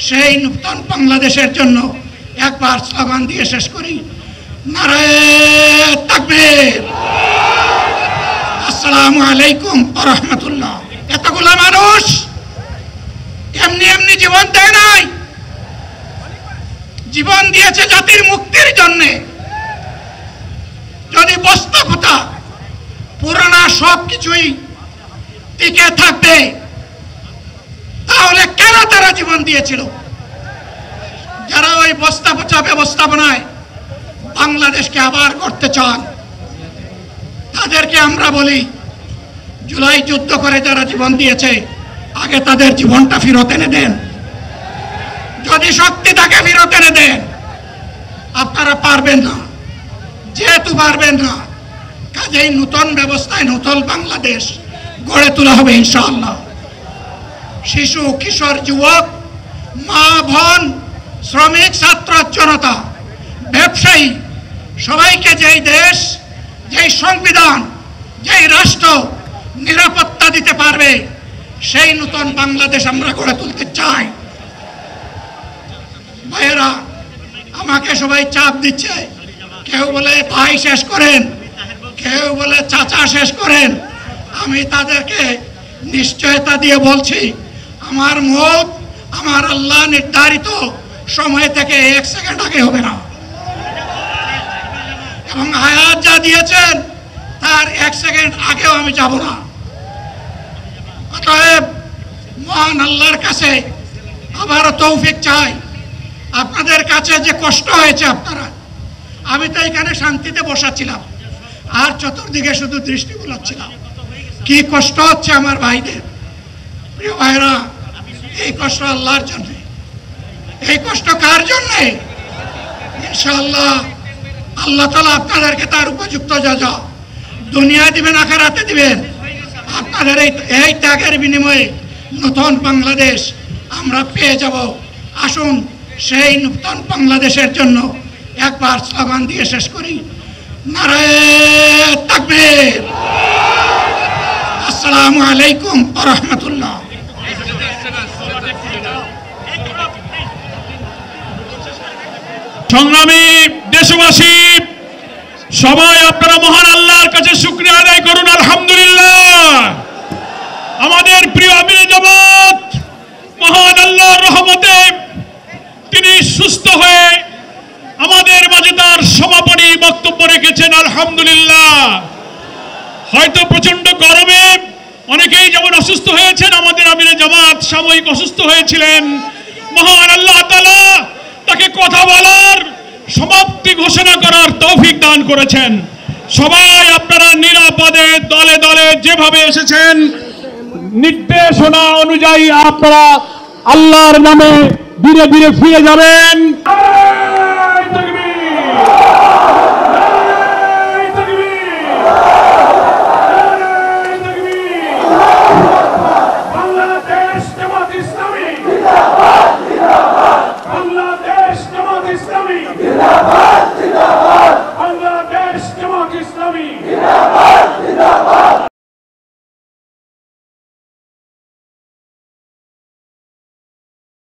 সেই নূতন বাংলাদেশের জন্য একবার স্লোগান দিয়ে শেষ করি, নারায়ে তাকবীর, আসসালামু আলাইকুম ওয়া রাহমাতুল্লাহ। এতগুলো মানুষ এমনি এমনি জীবন দেয় নাই, জীবন দিয়েছে জাতির মুক্তির জন্য। যদি বাস্তবতা পুরানা সব কিছুই টিকে থাকবে, তাহলে কেন তারা জীবন দিয়েছিল? যারা ওই বস্তা পচা ব্যবস্থাপনায় বাংলাদেশকে আবার করতে চান, তাদেরকে আমরা বলি, জুলাই যুদ্ধ করে যারা জীবন দিয়েছে, আগে তাদের জীবনটা ফেরত এনে দেন। যদি শক্তি থাকে ফেরত এনে দেন। আপনারা পারবেন না, যেহেতু পারবেন না, কাজেই নতুন ব্যবস্থায় নতুন বাংলাদেশ গড়ে তোলা হবে ইনশাআল্লাহ। শিশু, কিশোর, যুবক, মা, বোন, শ্রমিক, ছাত্র, জনতা, ব্যবসায়ী, সবাইকে যেই দেশ, যেই সংবিধান, যেই রাষ্ট্র নিরাপত্তা দিতে পারবে, সেই নতুন বাংলাদেশ আমরা গড়ে তুলতে চাই। ভাইয়েরা, আমাকে সবাই চাপ দিচ্ছে, কেউ বলে ভাই শেষ করেন, কেউ বলে চাচা শেষ করেন। আমি তাদেরকে নিশ্চয়তা দিয়ে বলছি, আমার মত আমার আল্লাহ নির্ধারিত সময় থেকে 1 সেকেন্ড আগে হবে না, এবং হায়াত যা দিয়েছেন তার 1 সেকেন্ড আগেও আমি যাব না। অতএব মহান আল্লাহর কাছে আবারও তৌফিক চাই। আপনাদের কাছে যে কষ্ট হয়েছে, আপনারা, আমি তো এখানে শান্তিতে বসাছিলাম, আর চতুর্দিকে শুধু দৃষ্টি বুলাচ্ছিলাম। কি কষ্ট হচ্ছে আমার ভাইদের। প্রিয় ভাইরা, এই কষ্ট আল্লাহর জন্য। এই কষ্ট কার জন্য? ইনশাআল্লাহ আল্লাহ তাআলা আপনাদেরকে তার উপযুক্ত জাযা দুনিয়ায় দিবেন, আখিরাতে দিবেন। আপনাদের এই ত্যাগের বিনিময়ে নতুন বাংলাদেশ আমরা পেয়ে যাব। আসুন সেই নতুন বাংলাদেশের জন্য একবার স্লোগান দিয়ে শেষ করি, নারায়ে তাকবীর, আসসালামু আলাইকুম ওয়া রাহমাতুল্লাহ। সংগ্রামী দেশবাসী, সবাই আপনারা মহান আল্লাহর কাছে শুকরিয়া আদায় করুন। আলহামদুলিল্লাহ, আমাদের প্রিয় আমিরে জামাত মহান আল্লাহর রহমতে তিনি সুস্থ হয়ে আমাদের মাঝে তার সমাপনী বক্তব্য রেখেছেন। আলহামদুলিল্লাহ। হয়তো প্রচন্ড গরমে অনেকেই যেমন অসুস্থ হয়েছেন, আমাদের আমিরে জামাত সাময়িক অসুস্থ হয়েছিলেন। মহান আল্লাহ তাআলা তাকে কথা বলার, সমাপ্তি ঘোষণা করার তৌফিক দান করেছেন। সবাই আপনারা নিরাপদে দলে দলে যেভাবে এসেছেন, নির্দেশনা অনুযায়ী আপনারা আল্লাহর নামে ধীরে ধীরে ফিরে যাবেন। বাংলাদেশ জামাত ইসলামী জিন্দাবাদ, জিন্দাবাদ।